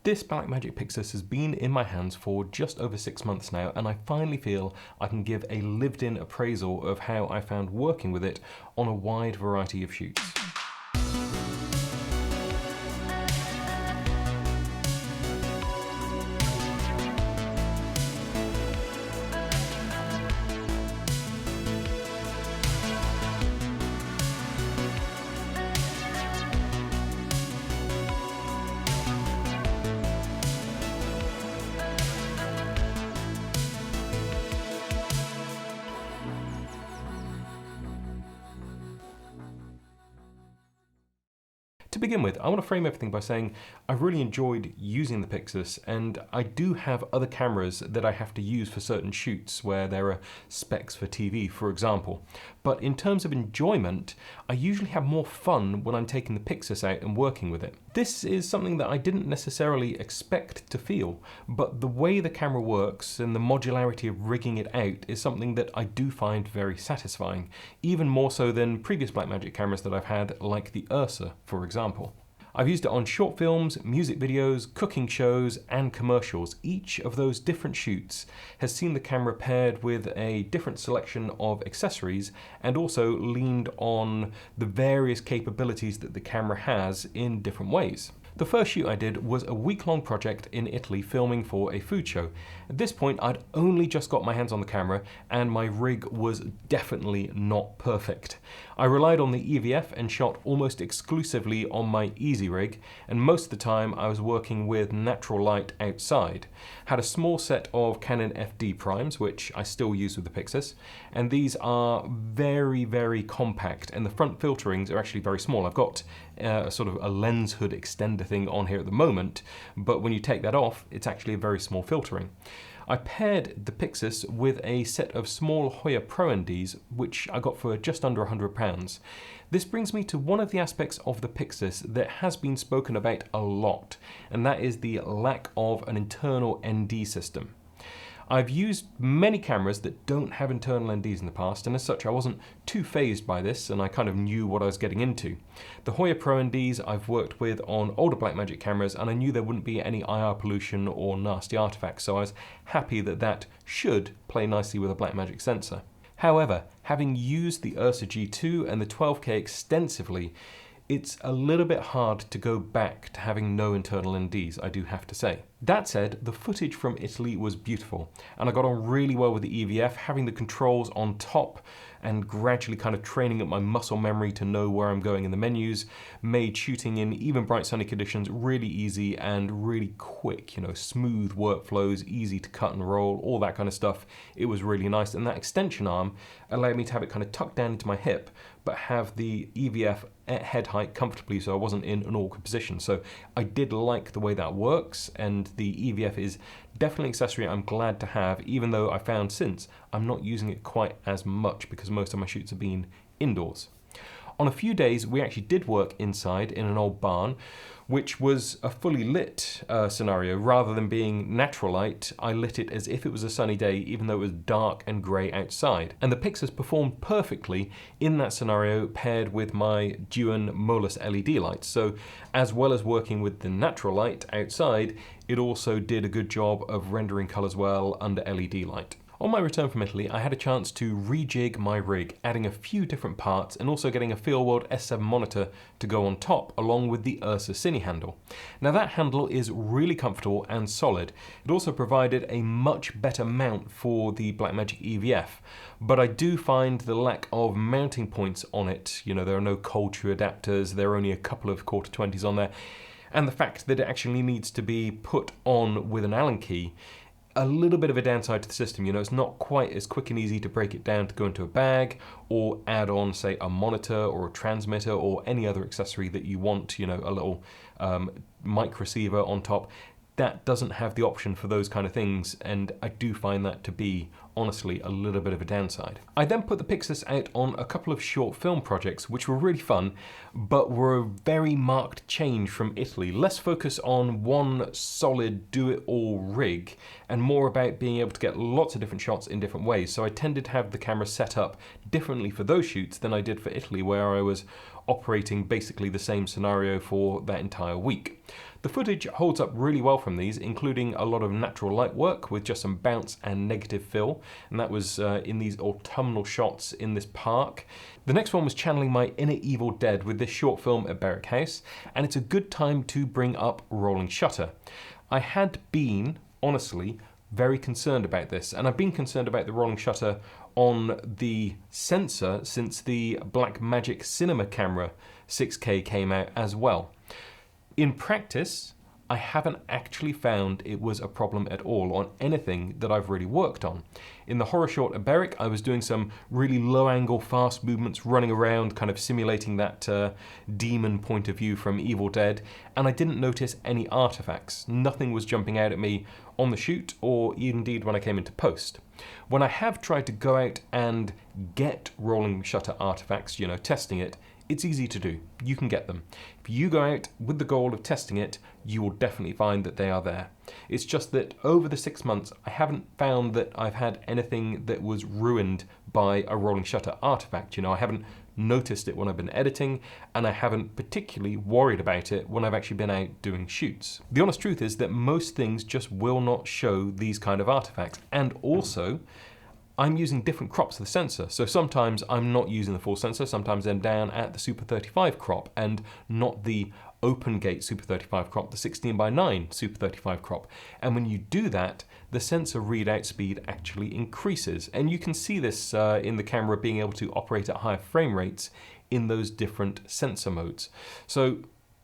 This Blackmagic Pixus has been in my hands for just over 6 months now, and I finally feel I can give a lived-in appraisal of how I found working with it on a wide variety of shoots. To begin with, I want to frame everything by saying I've really enjoyed using the Pixus, and I do have other cameras that I have to use for certain shoots where there are specs for TV, for example. But in terms of enjoyment, I usually have more fun when I'm taking the Pixus out and working with it. This is something that I didn't necessarily expect to feel, but the way the camera works and the modularity of rigging it out is something that I do find very satisfying, even more so than previous Blackmagic cameras that I've had, like the Ursa, for example. I've used it on short films, music videos, cooking shows, and commercials. Each of those different shoots has seen the camera paired with a different selection of accessories and also leaned on the various capabilities that the camera has in different ways. The first shoot I did was a week-long project in Italy filming for a food show. At this point, I'd only just got my hands on the camera and my rig was definitely not perfect. I relied on the EVF and shot almost exclusively on my easy rig, and most of the time I was working with natural light outside. Had a small set of Canon FD primes, which I still use with the Pixus, and these are very, very compact, and the front filterings are actually very small. I've got sort of a lens hood extender thing on here at the moment, but when you take that off, it's actually a very small filtering. I paired the Pixus with a set of small Hoya Pro NDs, which I got for just under £100. This brings me to one of the aspects of the Pixus that has been spoken about a lot, and that is the lack of an internal ND system. I've used many cameras that don't have internal NDs in the past, and as such I wasn't too fazed by this, and I kind of knew what I was getting into. The Hoya Pro NDs I've worked with on older Blackmagic cameras, and I knew there wouldn't be any IR pollution or nasty artifacts, so I was happy that that should play nicely with a Blackmagic sensor. However, having used the Ursa G2 and the 12K extensively, it's a little bit hard to go back to having no internal NDs, I do have to say. That said, the footage from Italy was beautiful, and I got on really well with the EVF, having the controls on top and gradually kind of training up my muscle memory to know where I'm going in the menus, made shooting in even bright sunny conditions really easy and really quick, smooth workflows, easy to cut and roll, all that kind of stuff. It was really nice, and that extension arm allowed me to have it kind of tucked down into my hip, but have the EVF at head height comfortably so I wasn't in an awkward position. So I did like the way that works, and the EVF is definitely an accessory I'm glad to have, even though I found since I'm not using it quite as much because most of my shoots have been indoors. On a few days we actually did work inside in an old barn, which was a fully lit scenario. Rather than being natural light, I lit it as if it was a sunny day, even though it was dark and grey outside. And the Pixus performed perfectly in that scenario paired with my Duan Molus LED lights. So as well as working with the natural light outside, it also did a good job of rendering colours well under LED light. On my return from Italy, I had a chance to rejig my rig, adding a few different parts and also getting a Feelworld S7 monitor to go on top, along with the Ursa Cine handle. Now that handle is really comfortable and solid. It also provided a much better mount for the Blackmagic EVF, but I do find the lack of mounting points on it. There are no cold true adapters, there are only a couple of quarter 20s on there, and the fact that it actually needs to be put on with an Allen key, a little bit of a downside to the system. It's not quite as quick and easy to break it down to go into a bag or add on, say, a monitor or a transmitter or any other accessory that you want, a little mic receiver on top. That doesn't have the option for those kind of things, and I do find that to be, honestly, a little bit of a downside. I then put the Pixus out on a couple of short film projects, which were really fun, but were a very marked change from Italy. Less focus on one solid do-it-all rig, and more about being able to get lots of different shots in different ways. So I tended to have the camera set up differently for those shoots than I did for Italy, where I was operating basically the same scenario for that entire week. The footage holds up really well from these, including a lot of natural light work with just some bounce and negative fill, and that was in these autumnal shots in this park. The next one was channeling my inner Evil Dead with this short film at Berwick House, and it's a good time to bring up rolling shutter. I had been, honestly, very concerned about this, and I've been concerned about the rolling shutter on the sensor since the Blackmagic Cinema camera 6K came out as well. In practice, I haven't actually found it was a problem at all on anything that I've really worked on. In the horror short at Berwick, I was doing some really low angle, fast movements, running around, kind of simulating that demon point of view from Evil Dead, and I didn't notice any artifacts. Nothing was jumping out at me on the shoot, or indeed when I came into post. When I have tried to go out and get rolling shutter artifacts, you know, testing it, it's easy to do. You can get them. If you go out with the goal of testing it, you will definitely find that they are there. It's just that over the 6 months, I haven't found that I've had anything that was ruined by a rolling shutter artifact. You know, I haven't noticed it when I've been editing, and I haven't particularly worried about it when I've actually been out doing shoots. The honest truth is that most things just will not show these kind of artifacts, and also I'm using different crops of the sensor. So sometimes I'm not using the full sensor, sometimes I'm down at the Super 35 crop and not the open gate Super 35 crop, the 16:9 Super 35 crop. And when you do that, the sensor readout speed actually increases. And you can see this in the camera being able to operate at higher frame rates in those different sensor modes. So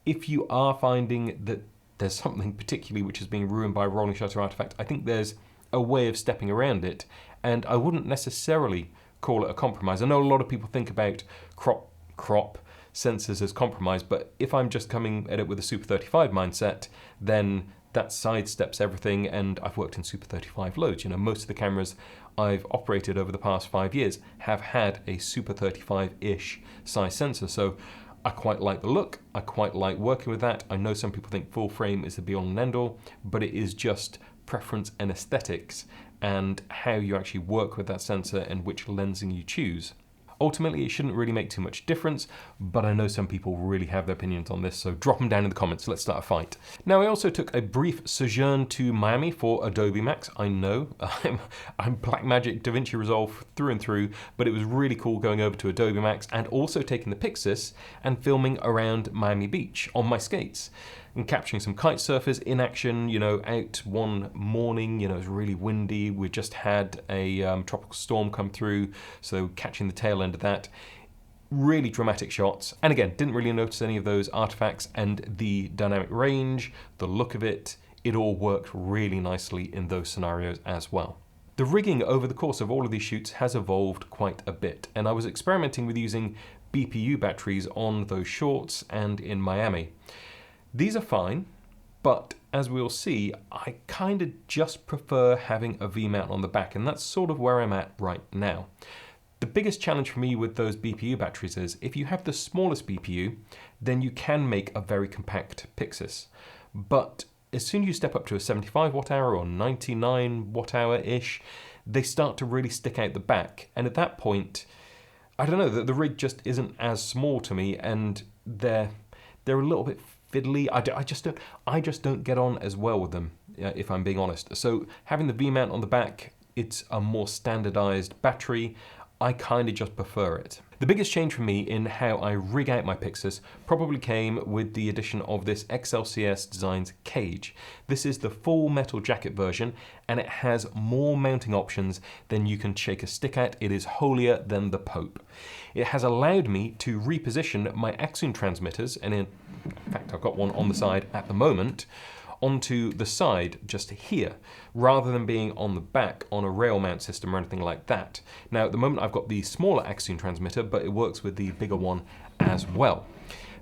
if you are finding that there's something particularly which is being ruined by a rolling shutter artifact, I think there's a way of stepping around it, and I wouldn't necessarily call it a compromise. I know a lot of people think about crop sensors as compromise, but if I'm just coming at it with a Super 35 mindset, then that sidesteps everything, and I've worked in Super 35 loads. You know, most of the cameras I've operated over the past 5 years have had a Super 35-ish size sensor, so I quite like the look, I quite like working with that. I know some people think full frame is the be-all and end-all, but it is just preference and aesthetics and how you actually work with that sensor and which lensing you choose. Ultimately, it shouldn't really make too much difference, but I know some people really have their opinions on this, so drop them down in the comments. Let's start a fight. Now, I also took a brief sojourn to Miami for Adobe Max. I know, I'm Blackmagic DaVinci Resolve through and through, but it was really cool going over to Adobe Max and also taking the PYXIS and filming around Miami Beach on my skates and capturing some kite surfers in action, you know, out one morning. You know, it was really windy. We just had a tropical storm come through, so catching the tail end of that. Really dramatic shots. And again, didn't really notice any of those artifacts, and the dynamic range, the look of it, it all worked really nicely in those scenarios as well. The rigging over the course of all of these shoots has evolved quite a bit, and I was experimenting with using BPU batteries on those shorts and in Miami. These are fine, but as we'll see, I kind of just prefer having a V-mount on the back, and that's sort of where I'm at right now. The biggest challenge for me with those BPU batteries is if you have the smallest BPU, then you can make a very compact PYXIS. But as soon as you step up to a 75 watt hour or 99 watt hour-ish, they start to really stick out the back. And at that point, I don't know, the rig just isn't as small to me, and they're a little bit fiddly. I just don't get on as well with them, if I'm being honest. So having the V-mount on the back, it's a more standardized battery. I kind of just prefer it. The biggest change for me in how I rig out my PYXIS probably came with the addition of this XLCS Designs cage. This is the full metal jacket version, and it has more mounting options than you can shake a stick at. It is holier than the Pope. It has allowed me to reposition my Axon transmitters, and in fact I've got one on the side at the moment, onto the side just here, rather than being on the back on a rail mount system or anything like that. Now at the moment I've got the smaller Axon transmitter, but it works with the bigger one as well.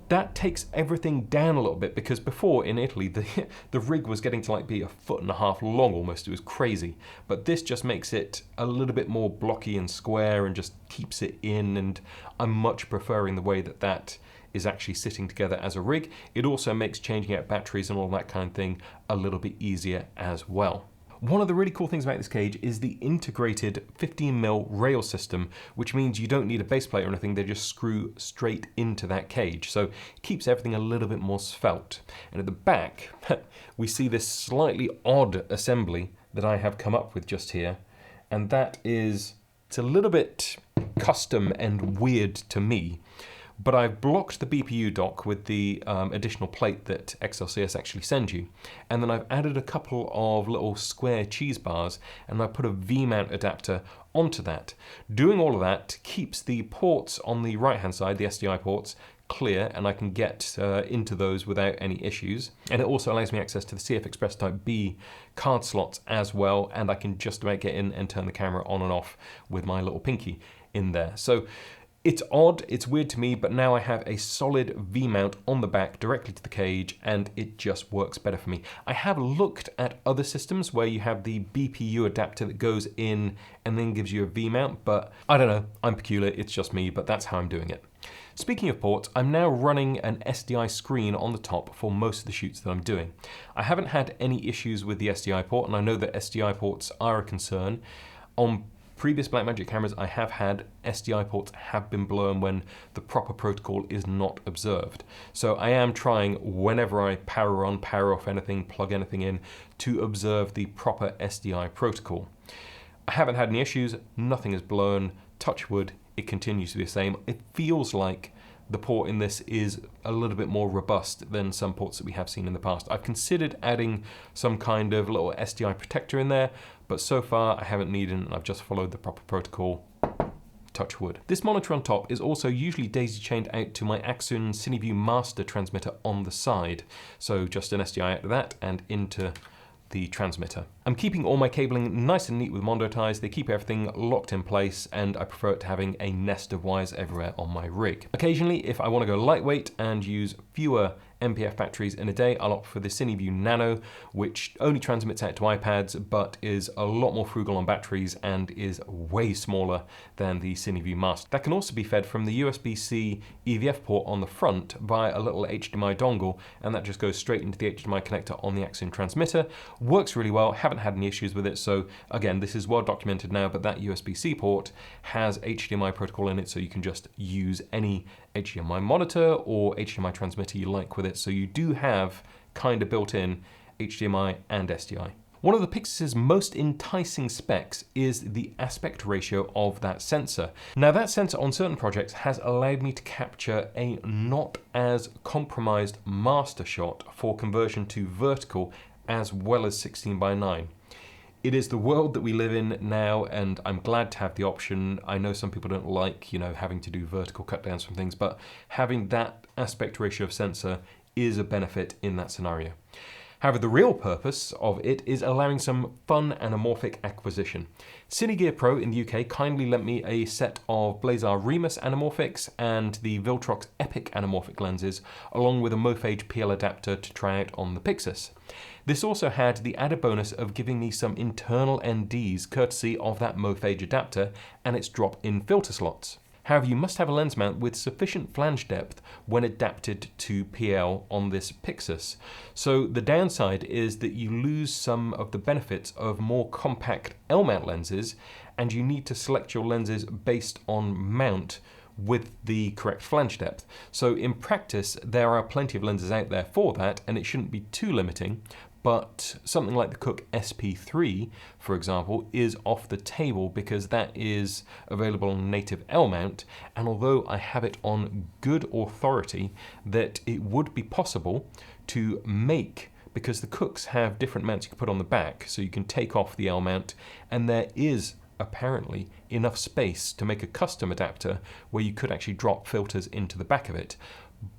That takes everything down a little bit, because before in Italy the rig was getting to like be 1.5 feet long almost. It was crazy, but this just makes it a little bit more blocky and square and just keeps it in, and I'm much preferring the way that that is actually sitting together as a rig. It also makes changing out batteries and all that kind of thing a little bit easier as well. One of the really cool things about this cage is the integrated 15mm rail system, which means you don't need a base plate or anything, they just screw straight into that cage. So it keeps everything a little bit more svelte. And at the back, we see this slightly odd assembly that I have come up with just here. And that is, it's a little bit custom and weird to me. But I've blocked the BPU dock with the additional plate that XLCS actually sends you. And then I've added a couple of little square cheese bars and I put a V-mount adapter onto that. Doing all of that keeps the ports on the right-hand side, the SDI ports, clear, and I can get into those without any issues. And it also allows me access to the CF Express Type B card slots as well, and I can just about get in and turn the camera on and off with my little pinky in there. So it's odd, it's weird to me, but now I have a solid V-mount on the back directly to the cage and it just works better for me. I have looked at other systems where you have the BPU adapter that goes in and then gives you a V-mount, but I don't know, I'm peculiar, it's just me, but that's how I'm doing it. Speaking of ports, I'm now running an SDI screen on the top for most of the shoots that I'm doing. I haven't had any issues with the SDI port, and I know that SDI ports are a concern. On previous Blackmagic cameras, I have had SDI ports have been blown when the proper protocol is not observed. So I am trying, whenever I power on, power off anything, plug anything in, to observe the proper SDI protocol. I haven't had any issues, nothing is blown, touch wood, it continues to be the same. It feels like the port in this is a little bit more robust than some ports that we have seen in the past. I've considered adding some kind of little SDI protector in there, but so far I haven't needed it and I've just followed the proper protocol. Touch wood. This monitor on top is also usually daisy chained out to my Axon CineView Master transmitter on the side. So just an SDI out of that and into the transmitter. I'm keeping all my cabling nice and neat with Mondo ties. They keep everything locked in place and I prefer it to having a nest of wires everywhere on my rig. Occasionally, if I want to go lightweight and use fewer MPF batteries in a day, I'll opt for the CineView Nano, which only transmits out to iPads, but is a lot more frugal on batteries and is way smaller than the CineView Master. That can also be fed from the USB-C EVF port on the front via a little HDMI dongle, and that just goes straight into the HDMI connector on the Axon transmitter. Works really well, haven't had any issues with it, so again, this is well documented now, but that USB-C port has HDMI protocol in it, so you can just use any HDMI monitor or HDMI transmitter you like with it, so you do have kind of built-in HDMI and SDI. One of the PYXIS's most enticing specs is the aspect ratio of that sensor. Now that sensor on certain projects has allowed me to capture a not as compromised master shot for conversion to vertical as well as 16:9. It is the world that we live in now, and I'm glad to have the option. I know some people don't like, having to do vertical cut downs from things, but having that aspect ratio of sensor is a benefit in that scenario. However, the real purpose of it is allowing some fun anamorphic acquisition. Cinegear Pro in the UK kindly lent me a set of Blazar Remus anamorphics and the Viltrox Epic anamorphic lenses, along with a Mophage PL adapter to try out on the PYXIS. This also had the added bonus of giving me some internal NDs courtesy of that Mophage adapter and its drop-in filter slots. However, you must have a lens mount with sufficient flange depth when adapted to PL on this Pixus. So the downside is that you lose some of the benefits of more compact L-mount lenses, and you need to select your lenses based on mount with the correct flange depth. So in practice, there are plenty of lenses out there for that, and it shouldn't be too limiting. But something like the Cooke SP3, for example, is off the table because that is available on native L mount, and although I have it on good authority that it would be possible to make, because the Cookes have different mounts you can put on the back, so you can take off the L mount, and there is apparently enough space to make a custom adapter where you could actually drop filters into the back of it.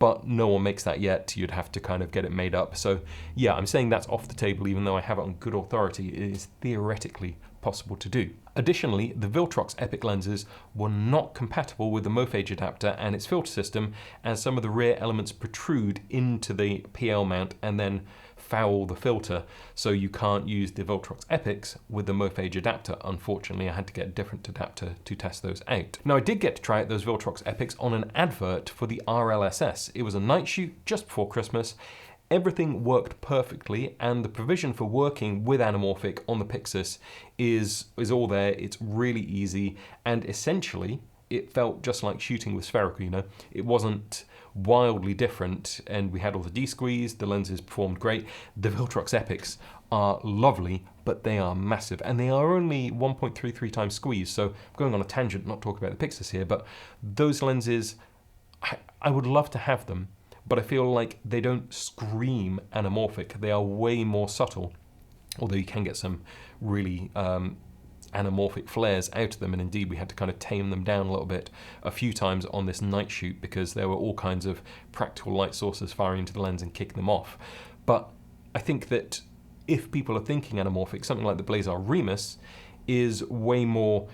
But no one makes that yet. You'd have to kind of get it made up. So yeah, I'm saying that's off the table, even though I have it on good authority. It is theoretically possible to do. Additionally, the Viltrox Epic lenses were not compatible with the Mophage adapter and its filter system, as some of the rear elements protrude into the PL mount and then foul the filter, so you can't use the Viltrox Epics with the Mophage adapter. Unfortunately, I had to get a different adapter to test those out. Now, I did get to try out those Viltrox Epics on an advert for the RLSS. It was a night shoot just before Christmas, Everything worked perfectly, and the provision for working with Anamorphic on the Pixus is all there. It's really easy, and essentially it felt just like shooting with spherical, you know. It wasn't wildly different, and we had all the D-squeeze, the lenses performed great. The Viltrox Epics are lovely, but they are massive, and they are only 1.33 times squeeze, so I'm going on a tangent, not talking about the Pixus here, but those lenses, I would love to have them, but I feel like they don't scream anamorphic. They are way more subtle, although you can get some really anamorphic flares out of them, and indeed we had to kind of tame them down a little bit a few times on this night shoot because there were all kinds of practical light sources firing into the lens and kicking them off. But I think that if people are thinking anamorphic, something like the Blazar Remus is way more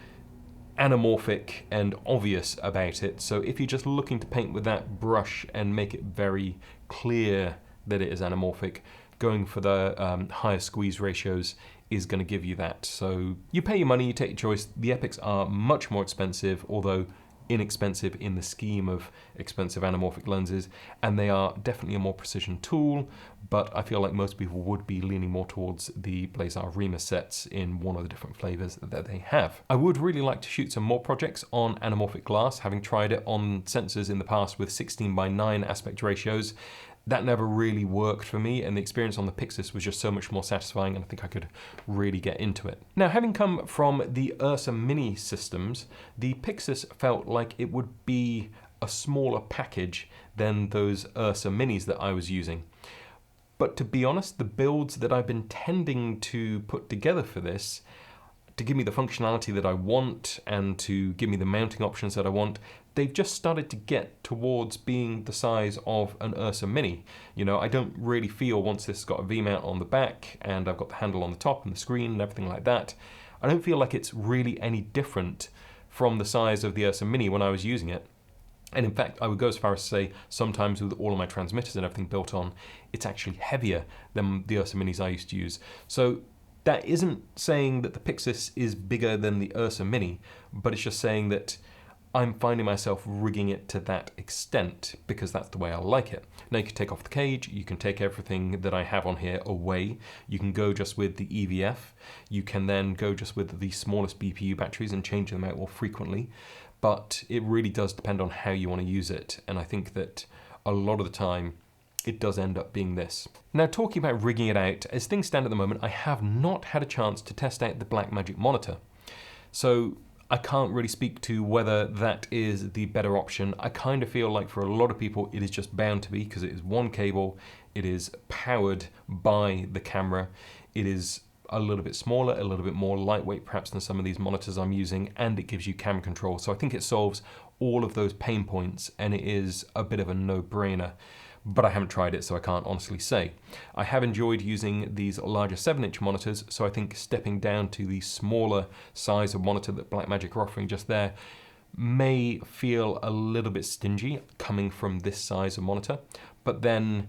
anamorphic and obvious about it. So if you're just looking to paint with that brush and make it very clear that it is anamorphic, going for the higher squeeze ratios is going to give you that. So you pay your money, you take your choice. The Epics are much more expensive, although inexpensive in the scheme of expensive anamorphic lenses, and they are definitely a more precision tool, but I feel like most people would be leaning more towards the Blazar Remus sets in one of the different flavors that they have. I would really like to shoot some more projects on anamorphic glass, having tried it on sensors in the past with 16:9 aspect ratios. That never really worked for me, and the experience on the Pixus was just so much more satisfying, and I think I could really get into it. Now, having come from the Ursa Mini systems, the Pixus felt like it would be a smaller package than those Ursa Minis that I was using. But to be honest, the builds that I've been tending to put together for this, to give me the functionality that I want and to give me the mounting options that I want, they've just started to get towards being the size of an Ursa Mini. You know, I don't really feel, once this has got a V-mount on the back and I've got the handle on the top and the screen and everything like that, I don't feel like it's really any different from the size of the Ursa Mini when I was using it. And in fact, I would go as far as to say, sometimes with all of my transmitters and everything built on, it's actually heavier than the Ursa Minis I used to use. So that isn't saying that the Pixus is bigger than the Ursa Mini, but it's just saying that I'm finding myself rigging it to that extent because that's the way I like it. Now you can take off the cage, you can take everything that I have on here away, you can go just with the EVF, you can then go just with the smallest BPU batteries and change them out more frequently, but it really does depend on how you want to use it, and I think that a lot of the time it does end up being this. Now, talking about rigging it out, as things stand at the moment, I have not had a chance to test out the Blackmagic monitor. So I can't really speak to whether that is the better option. I kind of feel like for a lot of people it is just bound to be, because it is one cable, it is powered by the camera, it is a little bit smaller, a little bit more lightweight perhaps than some of these monitors I'm using, and it gives you camera control. So I think it solves all of those pain points and it is a bit of a no-brainer. But I haven't tried it, so I can't honestly say. I have enjoyed using these larger 7-inch monitors, so I think stepping down to the smaller size of monitor that Blackmagic are offering just there may feel a little bit stingy coming from this size of monitor. But then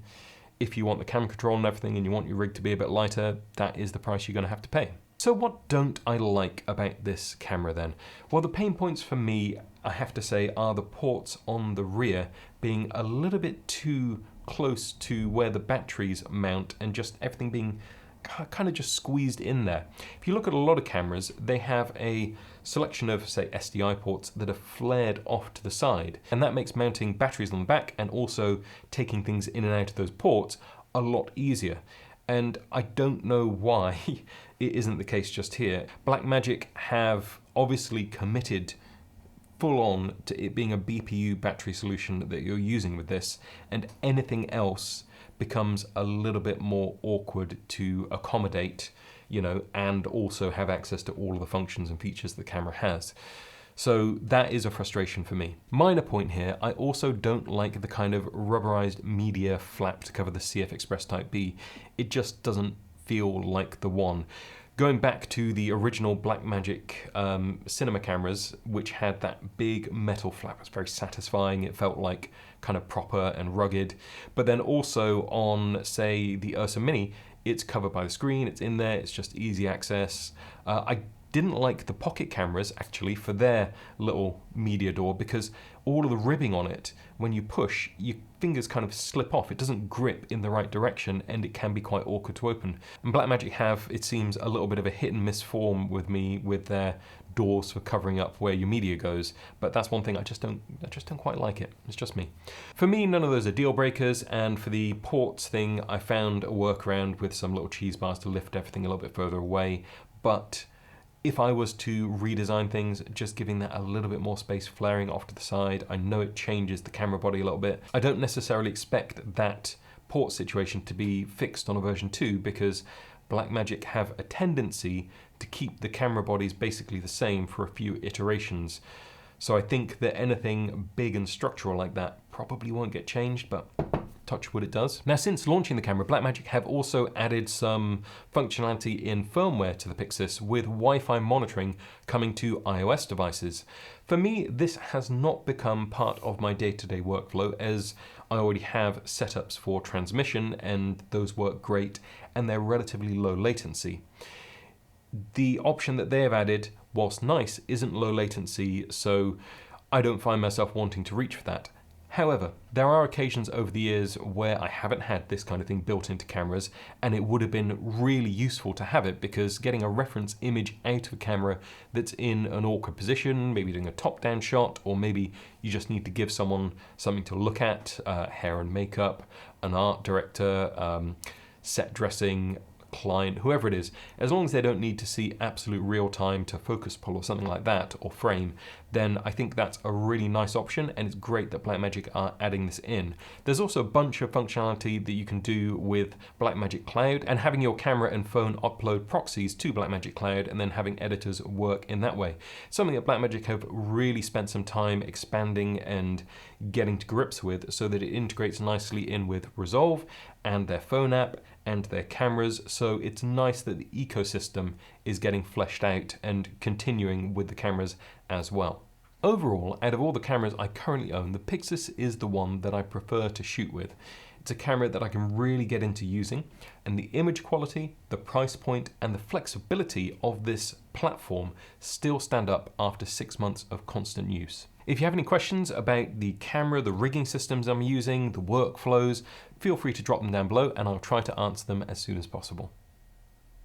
if you want the camera control and everything and you want your rig to be a bit lighter, that is the price you're going to have to pay. So what don't I like about this camera then? Well, the pain points for me, I have to say, are the ports on the rear being a little bit too close to where the batteries mount and just everything being kind of just squeezed in there. If you look at a lot of cameras, they have a selection of, say, SDI ports that are flared off to the side, and that makes mounting batteries on the back and also taking things in and out of those ports a lot easier. And I don't know why it isn't the case just here. Blackmagic have obviously committed full on to it being a BPU battery solution that you're using with this, and anything else becomes a little bit more awkward to accommodate, you know, and also have access to all of the functions and features the camera has. So that is a frustration for me. Minor point here, I also don't like the kind of rubberized media flap to cover the CF Express Type B. It just doesn't feel like the one. Going back to the original Blackmagic cinema cameras, which had that big metal flap, it was very satisfying. It felt like kind of proper and rugged. But then also on, say, the Ursa Mini, it's covered by the screen, it's in there, it's just easy access. I didn't like the pocket cameras actually for their little media door because all of the ribbing on it, when you push, your fingers kind of slip off. It doesn't grip in the right direction and it can be quite awkward to open. And Blackmagic have, it seems, a little bit of a hit and miss form with me with their doors for covering up where your media goes, but that's one thing I just don't quite like it. It's just me. For me, none of those are deal breakers, and for the ports thing, I found a workaround with some little cheese bars to lift everything a little bit further away, but if I was to redesign things, just giving that a little bit more space flaring off to the side, I know it changes the camera body a little bit. I don't necessarily expect that port situation to be fixed on a version 2 because Blackmagic have a tendency to keep the camera bodies basically the same for a few iterations. So I think that anything big and structural like that probably won't get changed, but touch wood it does. Now, since launching the camera, Blackmagic have also added some functionality in firmware to the Pixus with Wi-Fi monitoring coming to iOS devices. For me, this has not become part of my day-to-day workflow as I already have setups for transmission and those work great and they're relatively low latency. The option that they have added, whilst nice, isn't low latency, so I don't find myself wanting to reach for that. However, there are occasions over the years where I haven't had this kind of thing built into cameras, and it would have been really useful to have it because getting a reference image out of a camera that's in an awkward position, maybe doing a top-down shot, or maybe you just need to give someone something to look at, hair and makeup, an art director, set dressing, client, whoever it is, as long as they don't need to see absolute real time to focus pull or something like that, or frame, then I think that's a really nice option, and it's great that Blackmagic are adding this in. There's also a bunch of functionality that you can do with Blackmagic Cloud, and having your camera and phone upload proxies to Blackmagic Cloud and then having editors work in that way. Something that Blackmagic have really spent some time expanding and getting to grips with so that it integrates nicely in with Resolve and their phone app and their cameras, so it's nice that the ecosystem is getting fleshed out and continuing with the cameras as well. Overall, out of all the cameras I currently own, the Pixus is the one that I prefer to shoot with. It's a camera that I can really get into using, and the image quality, the price point, and the flexibility of this platform still stand up after 6 months of constant use. If you have any questions about the camera, the rigging systems I'm using, the workflows, feel free to drop them down below and I'll try to answer them as soon as possible.